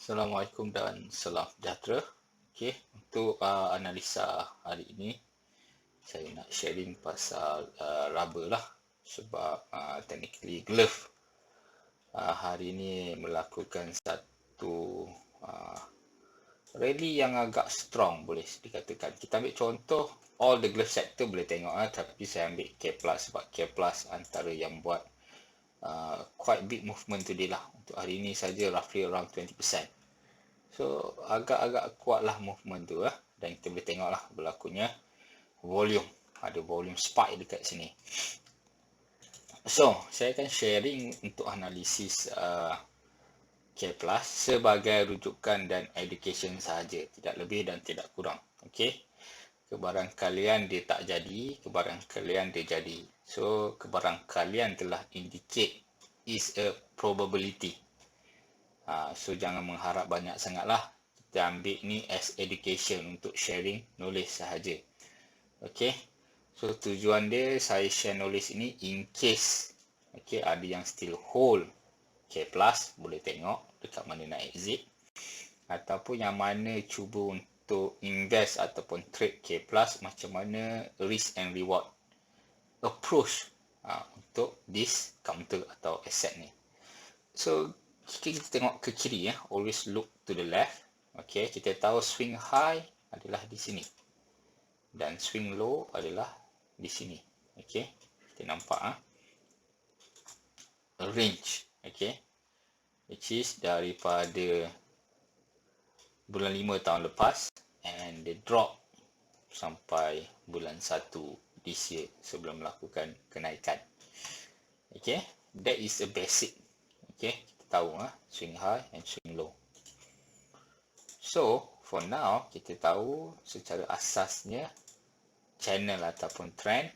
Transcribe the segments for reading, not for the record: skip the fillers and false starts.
Assalamualaikum dan salam sejahtera. Okey, untuk analisa hari ini saya nak sharing pasal rubber lah, sebab technically glove hari ini melakukan satu uh, rally yang agak strong, boleh dikatakan. Kita ambil contoh all the glove sector boleh tengok tapi saya ambil K Plus sebab K Plus antara yang buat quite big movement today lah. Untuk hari ini saja roughly around 20%. So agak-agak kuat lah movement tu dan kita boleh tengok lah berlakunya volume, ada volume spike dekat sini. So saya akan sharing untuk analisis K Plus sebagai rujukan dan education sahaja, tidak lebih dan tidak kurang. Okey, kebarangkalian dia tak jadi, kebarangkalian dia jadi. So kebarangkalian telah indicate is a probability. So jangan mengharap banyak sangat lah. Kita ambil ni as education untuk sharing knowledge sahaja. Okay. So tujuan dia saya share knowledge ini in case ada yang still hold K plus, boleh tengok dekat mana nak exit, ataupun yang mana cuba untuk invest ataupun trade K plus, macam mana risk and reward approach untuk this counter atau asset ni. So kita tengok ke kiri always look to the left. Okay, kita tahu swing high adalah di sini dan swing low adalah di sini. Okay, kita nampak range, okay, which is daripada bulan 5 tahun lepas and the drop sampai bulan 1 this year sebelum melakukan kenaikan. Okay, that is a basic. Okay, kita tahu swing high and swing low. So for now kita tahu secara asasnya channel ataupun trend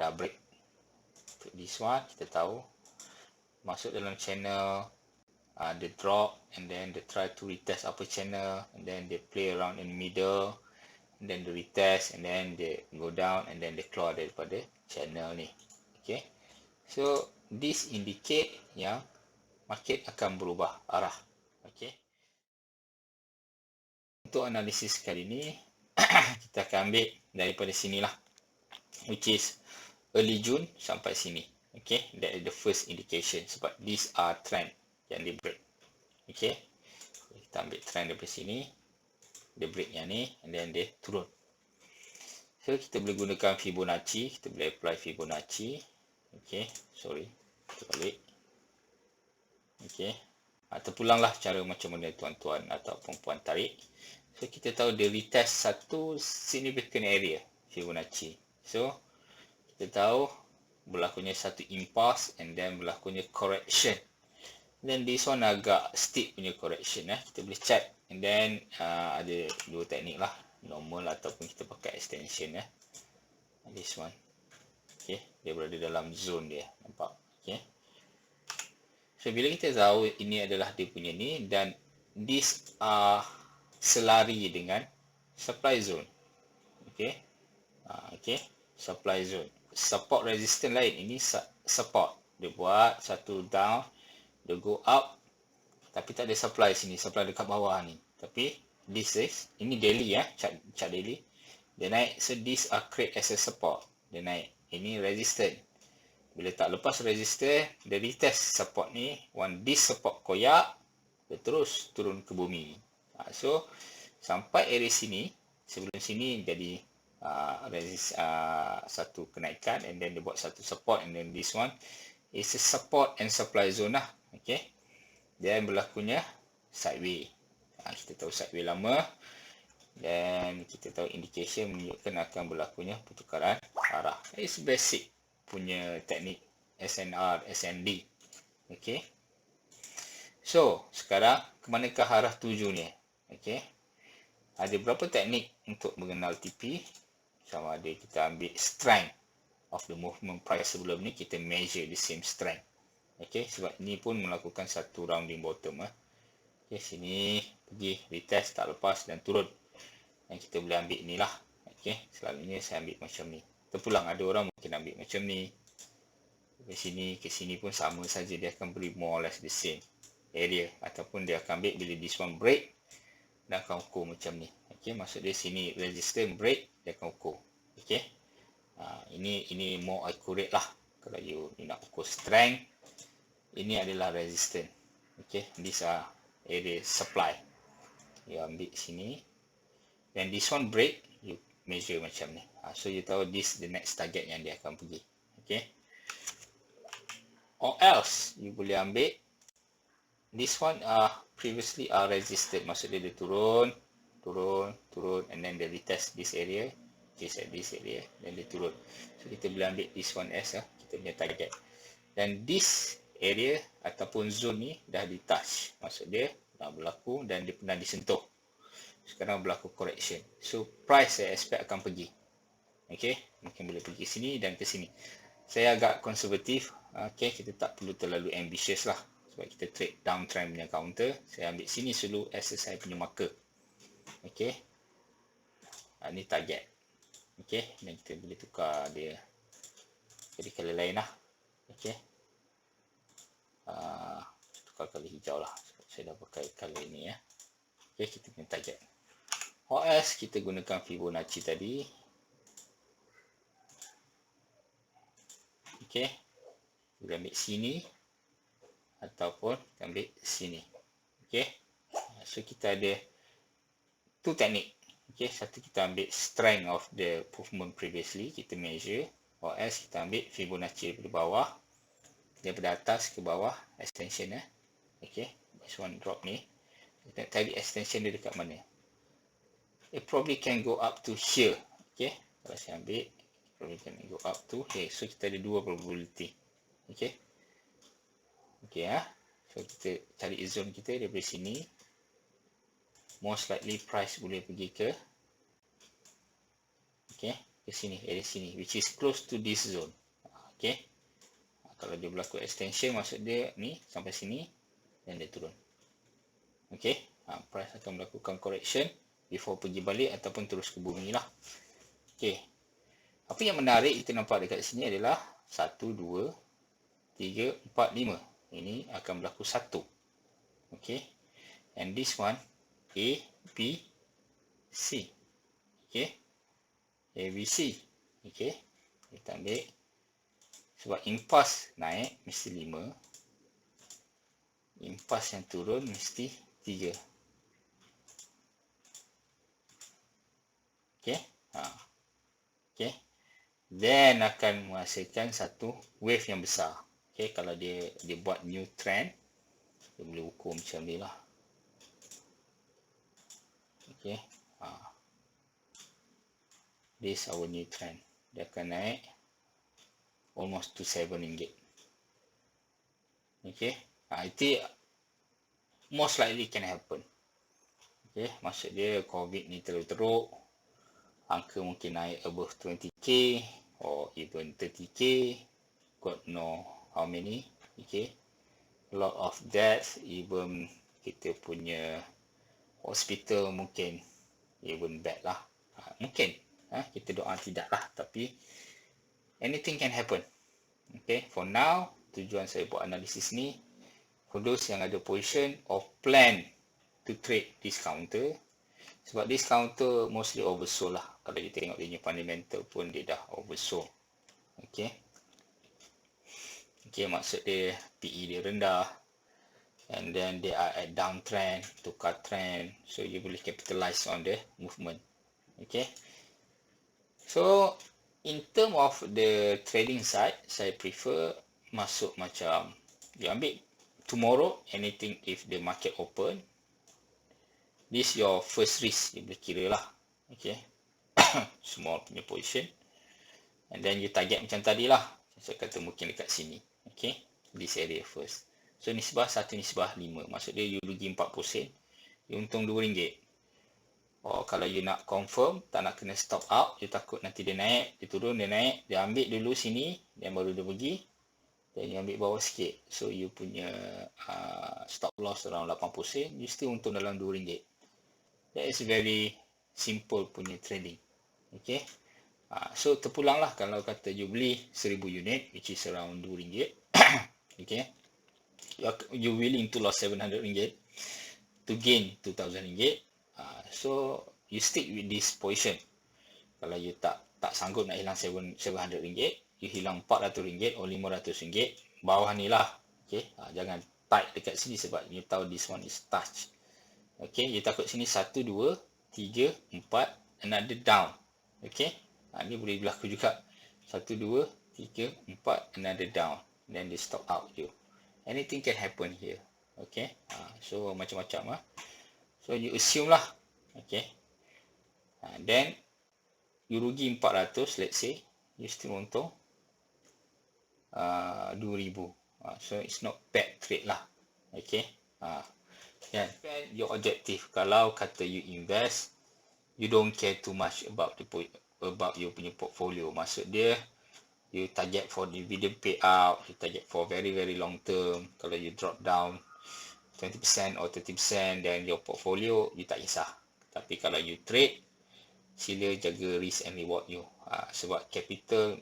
dah break. Untuk this one kita tahu masuk dalam channel, the drop and then they try to retest upper channel and then they play around in the middle and then they retest and then they go down and then they keluar daripada channel ni. Okay, so this indicate yang market akan berubah arah. Okay, untuk analisis kali ni kita akan ambil daripada sinilah, which is early June sampai sini. Okay, that is the first indication sebab these are trend yang di break. Okay, kita ambil trend daripada sini, dia break yang ni and then dia turun. So kita boleh gunakan Fibonacci, kita boleh apply Fibonacci. Okay, sorry, kita balik. Okay, terpulanglah cara macam mana tuan-tuan ataupun puan tarik. So kita tahu dia retest satu significant area Fibonacci. So kita tahu berlakunya satu impulse and then berlakunya correction. Then this one agak steep punya correction kita boleh check and then ada dua teknik lah, normal ataupun kita pakai extension this one. Okay, dia berada dalam zone dia, nampak. Okay, so bila kita tahu ini adalah dia punya ni dan this selari dengan supply zone. Okay, okay, supply zone, support resistance lain, ini support, dia buat satu down, dia go up tapi tak ada supply sini, supply dekat bawah ni, tapi this is, ini daily chart daily, dia naik. So this are create as a support, dia naik. Ini resistance, bila tak lepas resistance dia retest support ni, one this support koyak, dia terus turun ke bumi. So sampai area sini, sebelum sini jadi satu kenaikan and then dia buat satu support and then this one is a support and supply zone lah. Okay, dan berlakunya sideways. Kita tahu sideways lama dan kita tahu indication menunjukkan akan berlakunya pertukaran arah. It's basic punya teknik SNR, SND. Okay, so sekarang ke manakah arah tuju ni? Okay, ada berapa teknik untuk mengenal TP. Sama ada kita ambil strength of the movement price sebelum ni, kita measure the same strength. Okay, sebab ni pun melakukan satu rounding bottom. Okay, sini pergi retest tak lepas dan turun, dan kita boleh ambil ni lah. Okay, selalunya saya ambil macam ni. Terpulang, ada orang mungkin ambil macam ni. Ke sini pun sama saja, dia akan beri more or less the same. area, ataupun dia akan ambil bila this one break, dia akan ukur macam ni. Okey, maksud dia sini resistance break, dia akan ukur. Okey, ini more accurate lah. Kalau you nak ukur strength, ini adalah resistance. Okey, these are area supply. You ambil sini, then this one break, you measure macam ni. So you tahu this the next target yang dia akan pergi. Okey, or else you boleh ambil this one previously resisted, maksud dia turun, and then dia retest this area, this area, then dia turun. So kita boleh ambil this one as kita punya target. Dan this area ataupun zone ni dah di touch, maksud dia dah berlaku dan dia pernah disentuh. Sekarang berlaku correction. So price saya expect akan pergi. Okey, mungkin boleh pergi sini dan ke sini. Saya agak konservatif. Okey, kita tak perlu terlalu ambitious lah. Sebab kita trade downtrend punya counter. Saya ambil sini dulu as saya punya marker. Okey, ini target. Okey, dan kita boleh tukar dia jadi color lain lah. Okey, tukar color hijau lah. Sebab saya dah pakai color ini ya. Okey, kita punya target. OS kita gunakan Fibonacci tadi. Okey, kita ambil sini ataupun kita ambil sini. Okey, so kita ada two teknik. Okey, satu kita ambil strength of the movement previously, kita measure. OS kita ambil Fibonacci daripada bawah, daripada atas ke bawah, extension ya. Okey, this one drop ni. Kita cari extension dia dekat mana. It probably can go up to here. Okay, kalau saya ambil, probably can go up to here. So kita ada dua probability. Okay, so kita cari zone kita daripada sini. Most likely price boleh pergi ke ke sini, area sini, which is close to this zone. Okay, kalau dia berlaku extension, maksud dia ni sampai sini dan dia turun. Okay, price akan melakukan correction before pergi balik ataupun terus ke bumi lah. Okay, apa yang menarik kita nampak dekat sini adalah 1, 2, 3, 4, 5. Ini akan berlaku 1. Okay, and this one A, B, C. Okay, A, B, C. Okay, kita ambil sebab impas naik mesti 5, impas yang turun mesti 3. Okay, okay, then akan menghasilkan satu wave yang besar. Okay, kalau dia buat new trend, dia boleh ukur macam ni lah. Okay, this our new trend. Dia akan naik almost to RM7. Okay, itu most likely can happen. Okay, maksud dia COVID ni terlalu teruk, angka mungkin naik above 20k or even 30k, God know how many. Okay, a lot of deaths, even kita punya hospital mungkin even bad lah. Mungkin kita doa tidak lah, tapi anything can happen. Okay, for now tujuan saya buat analisis ni for those yang ada position or plan to trade this counter. Sebab this counter mostly oversold lah. Kalau kita tengok dia punya fundamental pun dia dah oversold. Okay, maksud dia PE dia rendah, and then they are at downtrend, tukar trend, so you boleh capitalize on the movement. Okay, so in term of the trading side, saya prefer masuk macam you ambil tomorrow, anything if the market open, this your first risk, you boleh kira lah. Okay, small punya position, and then you target macam tadi lah, saya kata mungkin dekat sini. Okay, this area first. So nisbah 1 nisbah 5, maksud dia you rugi 4%, you untung RM2. Oh, kalau you nak confirm, tak nak kena stop out, you takut nanti dia naik, dia turun, dia naik, dia ambil dulu sini, dan baru dia pergi, dan you ambil bawah sikit. So you punya stop loss around 8%, you still untung dalam RM2. That is very simple punya trading. Okay, so terpulang lah kalau kata you beli 1000 unit, which is around RM2. Okay, You willing to lose RM700 to gain RM2,000. So you stick with this position. Kalau you tak sanggup nak hilang RM700, you hilang RM400 or RM500, bawah ni lah. Okay, jangan tight dekat sini sebab you tahu this one is touch. Okay, you takut sini 1, 2, 3, 4, another down. Okay, ni boleh berlaku juga. 1, 2, 3, 4, another down. Then they stop out you. Anything can happen here. Okay, so macam-macam lah. So you assume lah. Okay, then you rugi 400, let's say, you still untung 2,000. So it's not bad trade lah. Okay, kan, your objective. Kalau kata you invest, you don't care too much about your punya portfolio. Maksud dia, you target for dividend payout, you target for very long term. Kalau you drop down 20% or 30%, then your portfolio you tak kisah. Tapi kalau you trade, sila jaga risk and reward you. Sebab capital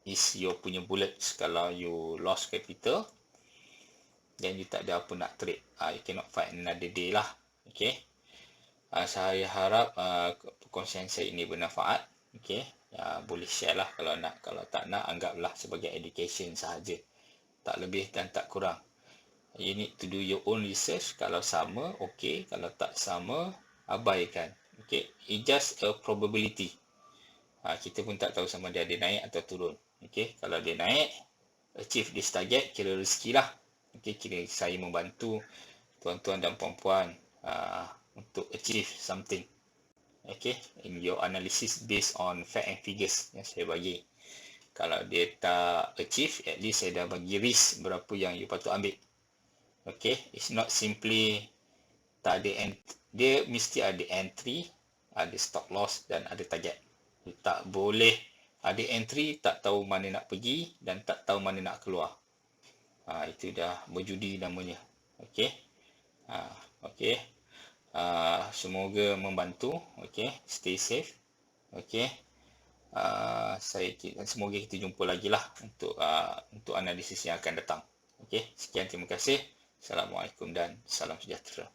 is your punya bullets. Kalau you lost capital, then you tak ada apa nak trade. You cannot fight another day lah. Okay, saya harap perkongsian saya ini bermanfaat. Okay, boleh share lah kalau nak. Kalau tak nak, anggaplah sebagai education sahaja, tak lebih dan tak kurang. You need to do your own research. Kalau sama, okay. Kalau tak sama, abaikan. Okay, it's just a probability. Kita pun tak tahu sama dia ada naik atau turun. Okay, kalau dia naik, achieve this target, kira rezeki lah. Okay, kira saya membantu tuan-tuan dan puan-puan untuk achieve something. Okay, in your analysis based on fact and figures yang saya bagi. Kalau dia tak achieve, at least saya dah bagi risk berapa yang you patut ambil. Okay, it's not simply tak ada dia mesti ada entry, ada stop loss dan ada target. You tak boleh ada entry, tak tahu mana nak pergi dan tak tahu mana nak keluar. Itu dah berjudi namanya. Okay, okay. Semoga membantu. Okay, stay safe. Okay, semoga kita jumpa lagi lah untuk analisis yang akan datang. Okay, sekian, terima kasih. Assalamualaikum dan salam sejahtera.